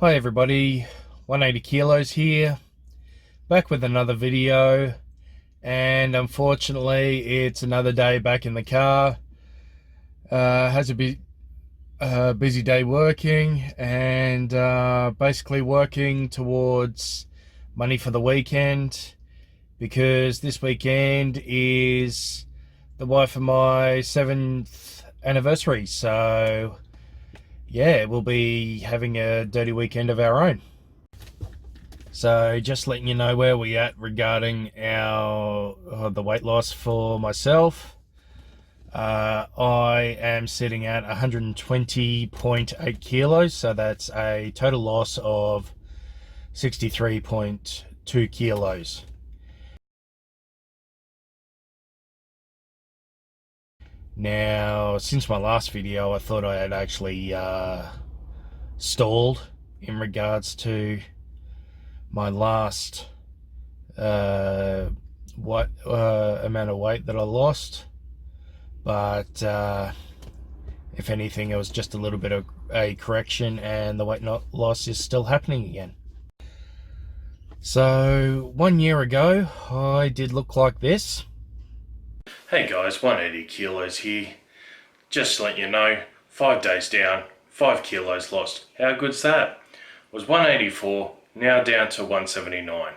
Hi everybody, 180 kilos here, back with another video, and unfortunately it's another day back in the car. Has a busy day working and basically working towards money for the weekend, because this weekend is the wife of my 7th anniversary, so yeah, we'll be having a dirty weekend of our own. So just letting you know where we're at regarding the weight loss for myself. I am sitting at 120.8 kilos, so that's a total loss of 63.2 kilos. Now, since my last video, I thought I had actually stalled in regards to my last amount of weight that I lost, but if anything, it was just a little bit of a correction, and the weight loss is still happening again. So 1 year ago I did look like this. Hey guys, 180 kilos here. Just to let you know, 5 days down, 5 kilos lost. How good's that? It was 184, now down to 179.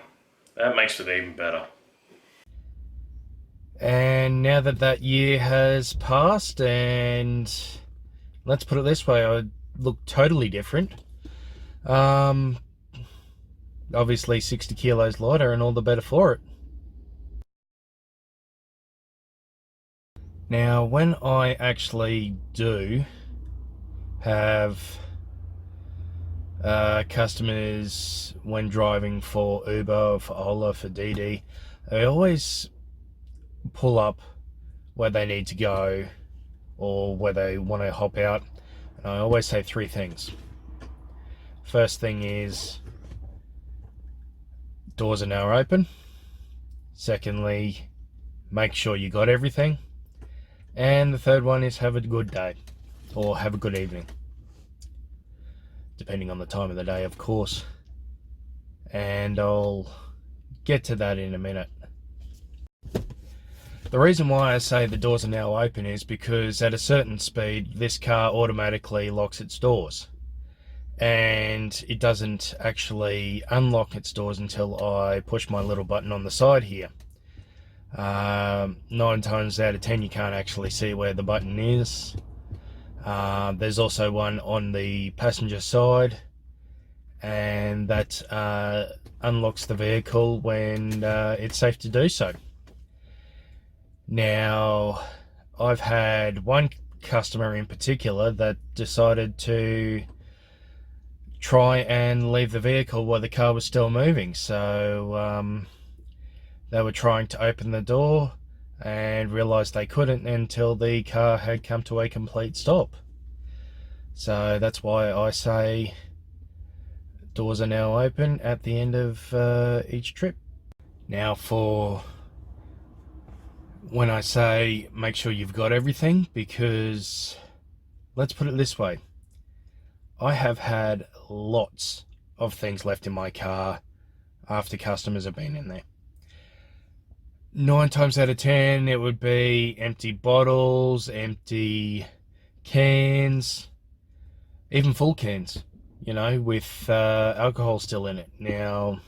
That makes it even better. And now that year has passed, and let's put it this way, I look totally different. Obviously 60 kilos lighter, and all the better for it. Now, when I actually do have customers when driving for Uber, for OLA, for Didi, I always pull up where they need to go or where they want to hop out, and I always say 3 things. First thing is, doors are now open. Secondly, make sure you got everything. And the third one is, have a good day, or have a good evening, depending on the time of the day, of course. And I'll get to that in a minute. The reason why I say the doors are now open is because at a certain speed, this car automatically locks its doors, and it doesn't actually unlock its doors until I push my little button on the side here. 9 times out of 10 you can't actually see where the button is. There's also one on the passenger side, and that unlocks the vehicle when it's safe to do so. Now, I've had one customer in particular that decided to try and leave the vehicle while the car was still moving. So they were trying to open the door and realized they couldn't until the car had come to a complete stop. So that's why I say doors are now open at the end of each trip. Now, for when I say make sure you've got everything, because let's put it this way, I have had lots of things left in my car after customers have been in there. 9 times out of 10 it would be empty bottles, empty cans, even full cans, you know, with alcohol still in it. Now,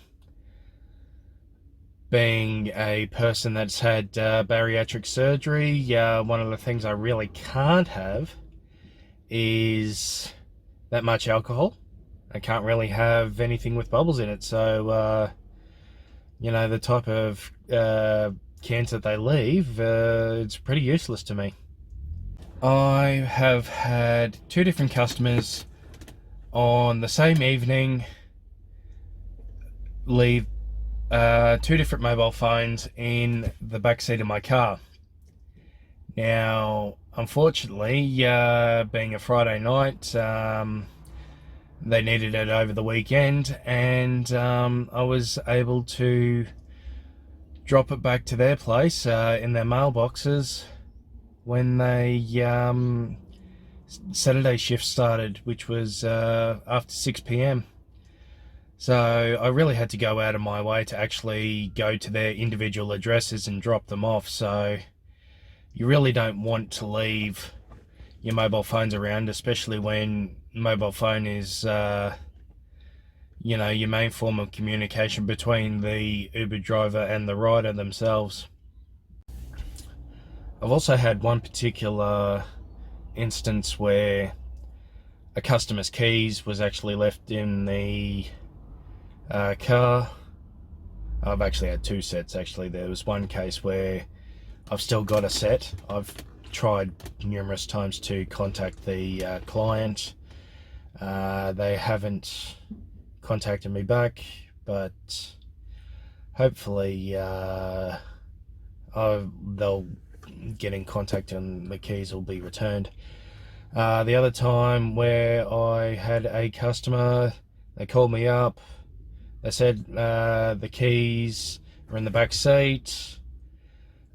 being a person that's had bariatric surgery, one of the things I really can't have is that much alcohol. I can't really have anything with bubbles in it, so you know, the type of cans that they leave, it's pretty useless to me. I have had 2 different customers on the same evening leave 2 different mobile phones in the back seat of my car. Now, unfortunately, being a Friday night, they needed it over the weekend, and I was able to drop it back to their place in their mailboxes when they Saturday shift started, which was after 6 p.m. So I really had to go out of my way to actually go to their individual addresses and drop them off. So you really don't want to leave your mobile phones around, especially when mobile phone is your main form of communication between the Uber driver and the rider themselves. I've also had one particular instance where a customer's keys was actually left in the car. I've actually had two sets actually. There was one case where I've still got a set. I've tried numerous times to contact the client. They haven't contacted me back, but hopefully they'll get in contact and the keys will be returned. The other time where I had a customer, they called me up. They said the keys were in the back seat.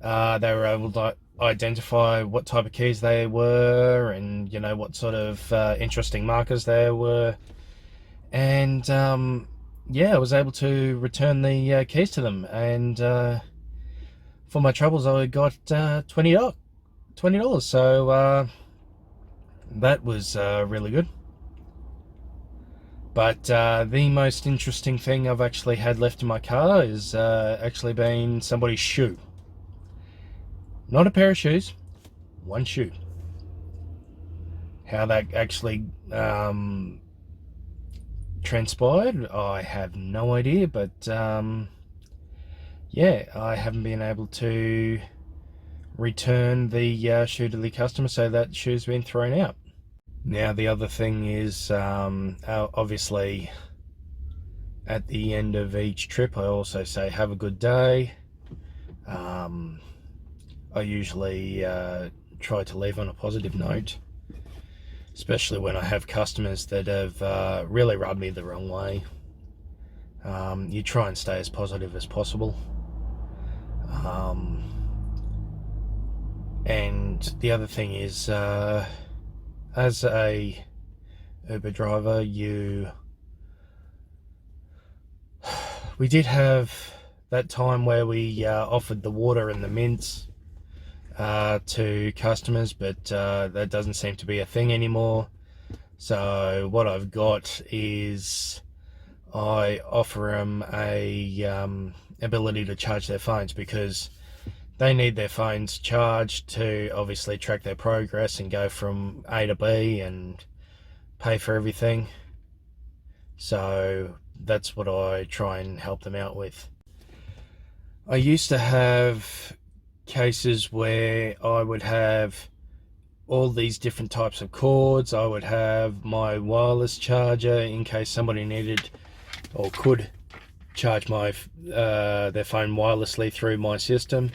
They were able to identify what type of keys they were and what sort of interesting markers there were. And I was able to return the keys to them. And for my troubles, I got $20. So that was really good. But the most interesting thing I've actually had left in my car is actually been somebody's shoe. Not a pair of shoes, one shoe. How that actually transpired, I have no idea, but I haven't been able to return the shoe to the customer, so that shoe's been thrown out. Now the other thing is, obviously at the end of each trip I also say have a good day. I usually try to leave on a positive note, especially when I have customers that have really rubbed me the wrong way. You try and stay as positive as possible. And the other thing is, as a Uber driver, we did have that time where we offered the water and the mints to customers, but that doesn't seem to be a thing anymore. So what I've got is I offer them a ability to charge their phones, because they need their phones charged to obviously track their progress and go from A to B and pay for everything. So that's what I try and help them out with. I used to have cases where I would have all these different types of cords. I would have my wireless charger in case somebody needed or could charge my their phone wirelessly through my system.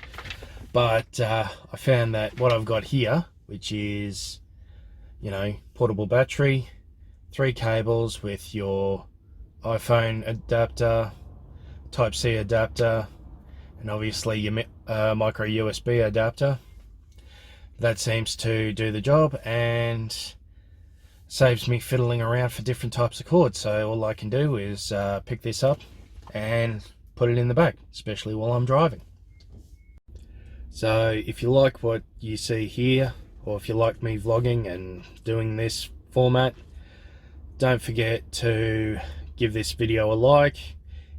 But I found that what I've got here, which is portable battery, 3 cables with your iPhone adapter, Type-C adapter, and obviously your micro USB adapter, that seems to do the job and saves me fiddling around for different types of cords. So all I can do is pick this up and put it in the bag, especially while I'm driving. So if you like what you see here, or if you like me vlogging and doing this format, don't forget to give this video a like.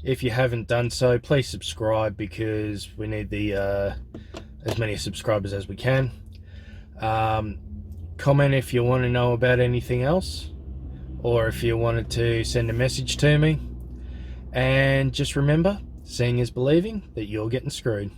If you haven't done so, please subscribe, because we need the as many subscribers as we can. Comment if you want to know about anything else, or if you wanted to send a message to me. And just remember, seeing is believing that you're getting screwed.